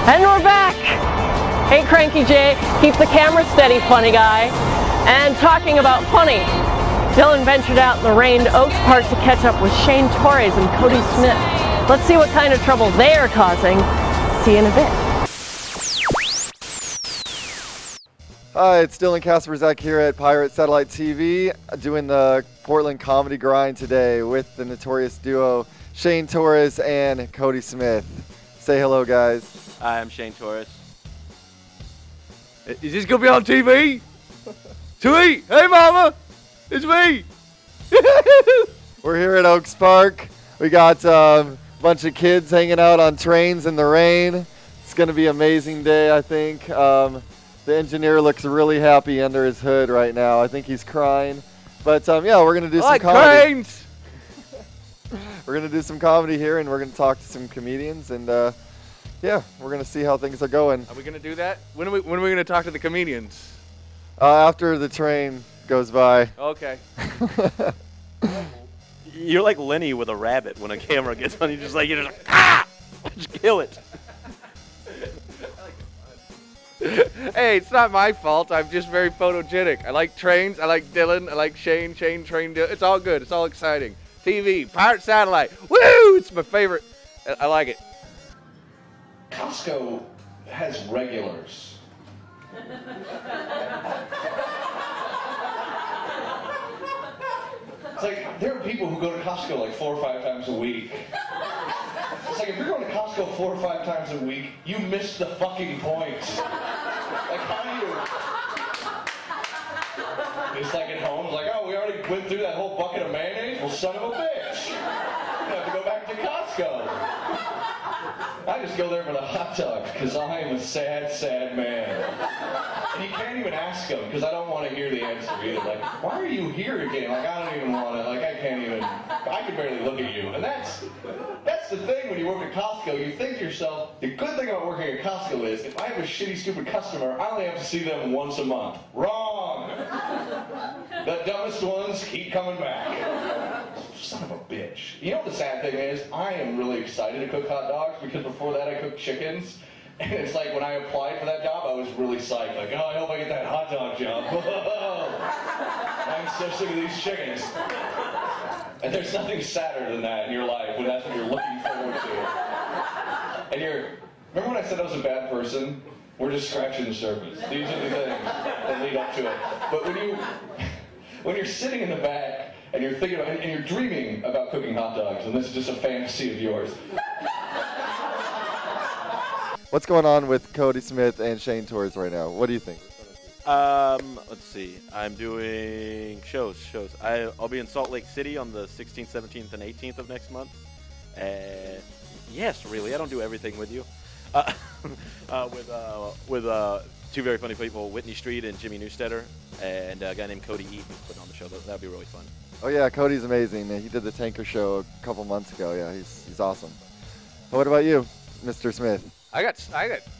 And we're back! Hey Cranky Jay, keep the camera steady, funny guy. And talking about funny, Dylan ventured out in the rained Oaks Park to catch up with Shane Torres and Cody Smith. Let's see what kind of trouble they are causing. See you in a bit. Hi, it's Dylan Kaspryzk here at Pirate Satellite TV, doing the Portland Comedy Grind today with the notorious duo Shane Torres and Cody Smith. Say hello, guys. Hi, I'm Shane Torres. Is this gonna be on TV? Tweet! Hey, mama! It's me! We're here at Oaks Park. We got a bunch of kids hanging out on trains in the rain. It's gonna be an amazing day, I think. The engineer looks really happy under his hood right now. I think he's crying. But yeah, we're gonna do some comedy. Trains! We're gonna do some comedy here, and we're gonna talk to some comedians, and yeah, we're gonna see how things are going. Are we gonna do that? When are we gonna talk to the comedians? After the train goes by. Okay. You're like Lenny with a rabbit when a camera gets on. You're just like ah! Just kill it. Hey, it's not my fault. I'm just very photogenic. I like trains. I like Dylan. I like Shane. Shane, train, Dylan. It's all good. It's all exciting. TV, Pirate Satellite. Woo! It's my favorite. I like it. Costco has regulars. It's like, there are people who go to Costco like 4 or 5 times a week. It's like, if you're going to Costco 4 or 5 times a week, you missed the fucking point. Like, how do you... It's like at home, like, oh, we already went through that whole bucket of mayonnaise? Well, son of a bitch. You have to go back to Costco. I just go there for the hot dogs, because I am a sad, sad man. And you can't even ask them, because I don't want to hear the answer either. Like, why are you here again? Like, I don't even want to, like, I can't even, I can barely look at you. And that's the thing when you work at Costco. You think to yourself, the good thing about working at Costco is, if I have a shitty, stupid customer, I only have to see them once a month. Wrong! The dumbest ones keep coming back. Son of a bitch. You know what the sad thing is? I am really excited to cook hot dogs, because before that I cooked chickens. And it's like when I applied for that job, I was really psyched. Like, oh, I hope I get that hot dog job. I'm so sick of these chickens. And there's nothing sadder than that in your life when that's what you're looking forward to. And remember when I said I was a bad person? We're just scratching the surface. These are the things that lead up to it. But when you're sitting in the back and you're thinking about, and you're dreaming about cooking hot dogs, and this is just a fantasy of yours. What's going on with Cody Smith and Shane Torres right now? What do you think? Let's see. I'm doing shows. I'll be in Salt Lake City on the 16th, 17th, and 18th of next month. Yes, really. I don't do everything with you. With two very funny people, Whitney Street and Jimmy Newsteader, and a guy named Cody Eaton putting on the show. That'd be really fun. Oh yeah, Cody's amazing. He did the Tanker Show a couple months ago. Yeah, he's awesome. What about you, Mr. Smith? I got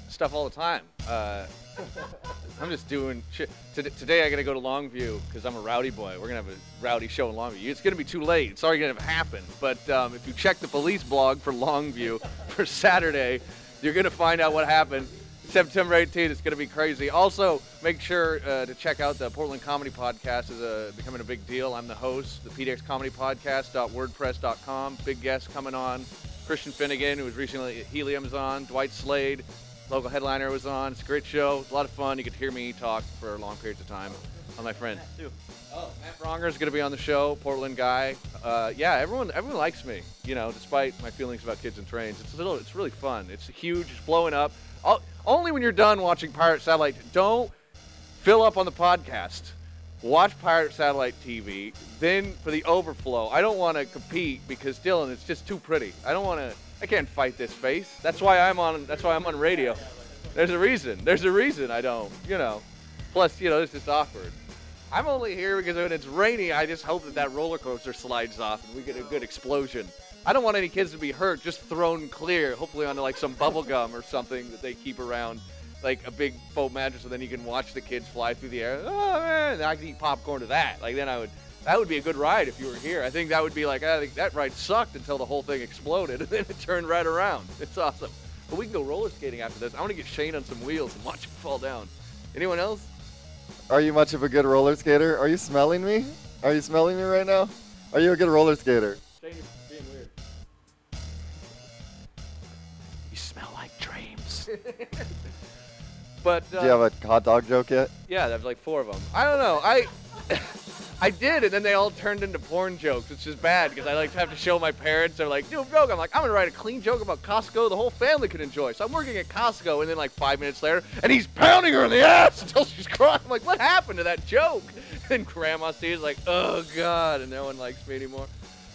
stuff all the time. I'm just doing shit. Today I gotta go to Longview because I'm a rowdy boy. We're gonna have a rowdy show in Longview. It's gonna be too late. It's already gonna happen. But if you check the police blog for Longview for Saturday, you're gonna find out what happened. September 18th, it's gonna be crazy. Also, make sure to check out the Portland Comedy Podcast. Is becoming a big deal. I'm the host. The pdxcomedypodcast.wordpress.com. Big guest coming on. Christian Finnegan, who was recently at Helium's on. Dwight Slade, local headliner, was on. It's a great show. It's a lot of fun. You get to hear me talk for long periods of time. I'm my friend. Oh, Matt Bronger is going to be on the show. Portland guy. Yeah, everyone likes me. You know, despite my feelings about kids and trains, it's really fun. It's huge. It's blowing up. Only when you're done watching Pirate Satellite. Don't fill up on the podcast. Watch Pirate Satellite TV, then for the overflow. I don't want to compete because Dylan, it's just too pretty. I can't fight this face. That's why I'm on radio. There's a reason I don't, you know. Plus, you know, it's just awkward. I'm only here because when it's rainy, I just hope that roller coaster slides off and we get a good explosion. I don't want any kids to be hurt, just thrown clear, hopefully onto like some bubble gum or something that they keep around. Like a big faux mattress, and then you can watch the kids fly through the air. Oh man, I can eat popcorn to that. Like then that would be a good ride if you were here. I think that would be like, I think that ride sucked until the whole thing exploded, and then it turned right around. It's awesome. But we can go roller skating after this. I want to get Shane on some wheels and watch him fall down. Anyone else? Are you much of a good roller skater? Are you smelling me? Are you smelling me right now? Are you a good roller skater? Shane, you're being weird. You smell like dreams. But Do you have a hot dog joke yet? yeah, there's like 4 of them. I don't know. I did, and then they all turned into porn jokes, which is bad because I like to have to show my parents. They're like, "Do a joke." I'm like, "I'm gonna write a clean joke about Costco the whole family can enjoy." So I'm working at Costco, and then like 5 minutes later, and he's pounding her in the ass until she's crying. I'm like, "What happened to that joke?" And Grandma sees like, "Oh God," and no one likes me anymore.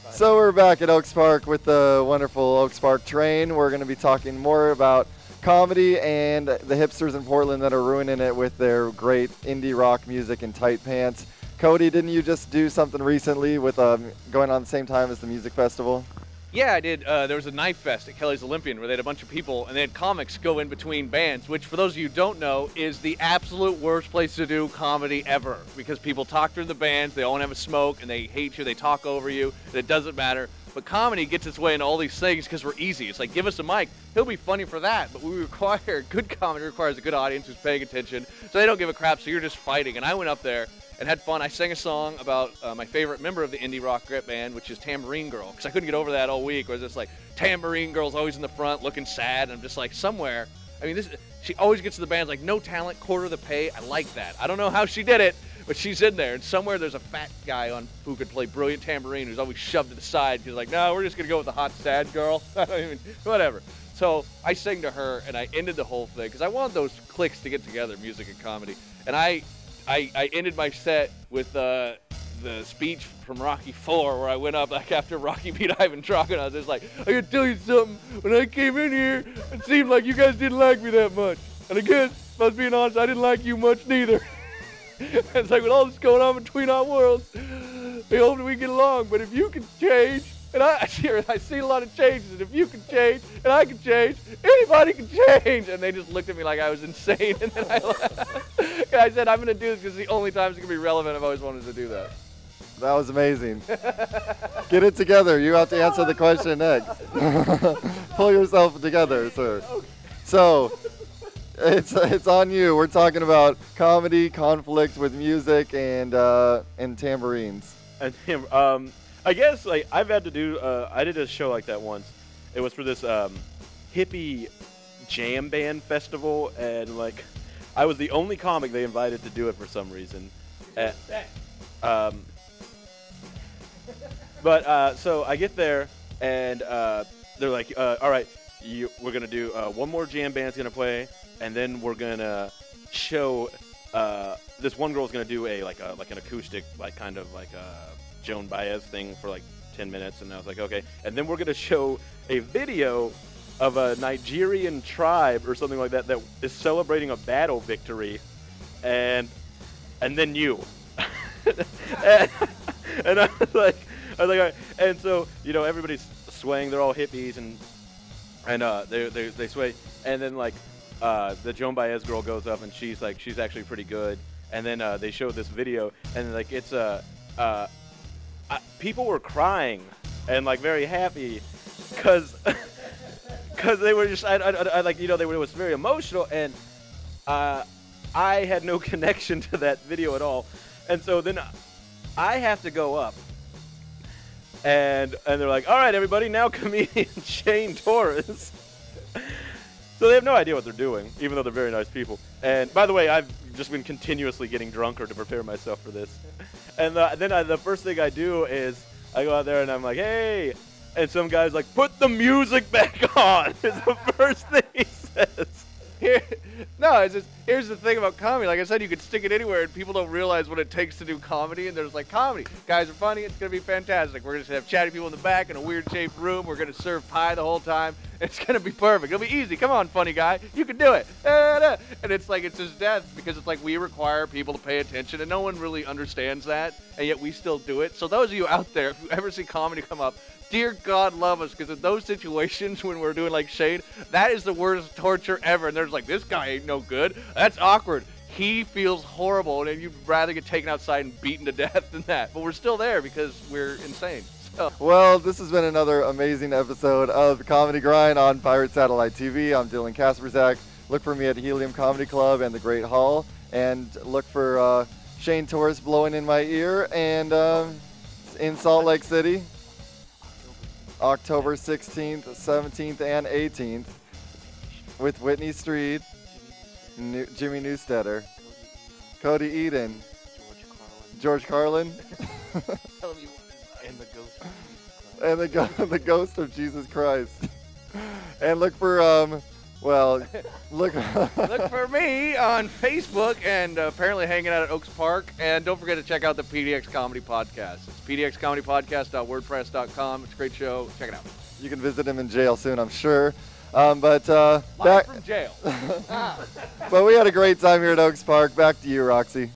So we're back at Oaks Park with the wonderful Oaks Park train. We're going to be talking more about comedy and the hipsters in Portland that are ruining it with their great indie rock music and tight pants. Cody, didn't you just do something recently with going on the same time as the music festival? Yeah, I did. There was a Knife Fest at Kelly's Olympian where they had a bunch of people and they had comics go in between bands, which for those of you who don't know is the absolute worst place to do comedy ever because people talk through the bands, they all want to have a smoke, and they hate you, they talk over you, and it doesn't matter. But comedy gets its way into all these things because we're easy. It's like, give us a mic. He'll be funny for that. But we require, good comedy requires a good audience who's paying attention. So they don't give a crap, so you're just fighting. And I went up there and had fun. I sang a song about my favorite member of the indie rock band, which is Tambourine Girl. Because I couldn't get over that all week. Where it's just like, Tambourine Girl's always in the front looking sad. And I'm just like, somewhere. I mean, she always gets to the bands like, no talent, quarter the pay. I like that. I don't know how she did it. But she's in there, and somewhere there's a fat guy on who could play brilliant tambourine who's always shoved to the side. He's like, no, we're just going to go with the hot, sad girl. I don't even, whatever. So I sang to her, and I ended the whole thing, because I want those cliques to get together, music and comedy. And I ended my set with the speech from Rocky IV, where I went up like after Rocky beat Ivan Drago, and I was just like, I got to tell you something. When I came in here, it seemed like you guys didn't like me that much. And I guess, if I was being honest, I didn't like you much neither. It's like with all this going on between our worlds, we hope that we get along. But if you can change, and I see a lot of changes, and if you can change, and I can change, anybody can change. And they just looked at me like I was insane, and then I left. And I said, I'm going to do this because it's the only time it's going to be relevant. I've always wanted to do that. That was amazing. Get it together. You have to answer the question next. Pull yourself together, sir. So, it's on you. We're talking about comedy, conflict with music, and tambourines. And I guess like I've had to do. I did a show like that once. It was for this hippie jam band festival, and like I was the only comic they invited to do it for some reason. But so I get there, and they're like, "All right, we're gonna do one more jam band's gonna play." And then we're gonna show this one girl's gonna do like an acoustic, like kind of like a Joan Baez thing for like 10 minutes, and I was like, okay. And then we're gonna show a video of a Nigerian tribe or something like that that is celebrating a battle victory, and then you. and I was like, all right. And so everybody's swaying, they're all hippies, and they sway, and then like. The Joan Baez girl goes up and she's actually pretty good, and then they show this video, and like it's people were crying and like very happy because they were just it was very emotional, and I had no connection to that video at all, and so then I have to go up and they're like, all right everybody, now comedian Shane Torres. So they have no idea what they're doing, even though they're very nice people. And by the way, I've just been continuously getting drunker to prepare myself for this. And then the first thing I do is I go out there and I'm like, hey. And some guy's like, put the music back on, is the first thing he says. Here's the thing about comedy. Like I said, you could stick it anywhere, and people don't realize what it takes to do comedy. And there's like, comedy. Guys are funny. It's going to be fantastic. We're going to have chatty people in the back in a weird-shaped room. We're going to serve pie the whole time. It's going to be perfect. It'll be easy. Come on, funny guy. You can do it. And it's like it's just death because it's like we require people to pay attention, and no one really understands that, and yet we still do it. So those of you out there, if you ever see comedy come up, dear God love us, because in those situations when we're doing like Shane, that is the worst torture ever. And there's like, this guy ain't no good. That's awkward. He feels horrible, and you'd rather get taken outside and beaten to death than that. But we're still there because we're insane. Well, this has been another amazing episode of the Comedy Grind on Pirate Satellite TV. I'm Dylan Kaspryzk. Look for me at Helium Comedy Club and the Great Hall, and look for Shane Torres blowing in my ear, and in Salt Lake City, October 16th, 17th, and 18th, with Whitney Street, Jimmy Newsteader, Cody Eden, George Carlin, and the ghost of Jesus Christ. And look for look for me on Facebook, and apparently hanging out at Oaks Park. And don't forget to check out the PDX Comedy Podcast. It's pdxcomedypodcast.wordpress.com. It's a great show. Check it out. You can visit him in jail soon, I'm sure. Live from jail. But we had a great time here at Oaks Park. Back to you, Roxy.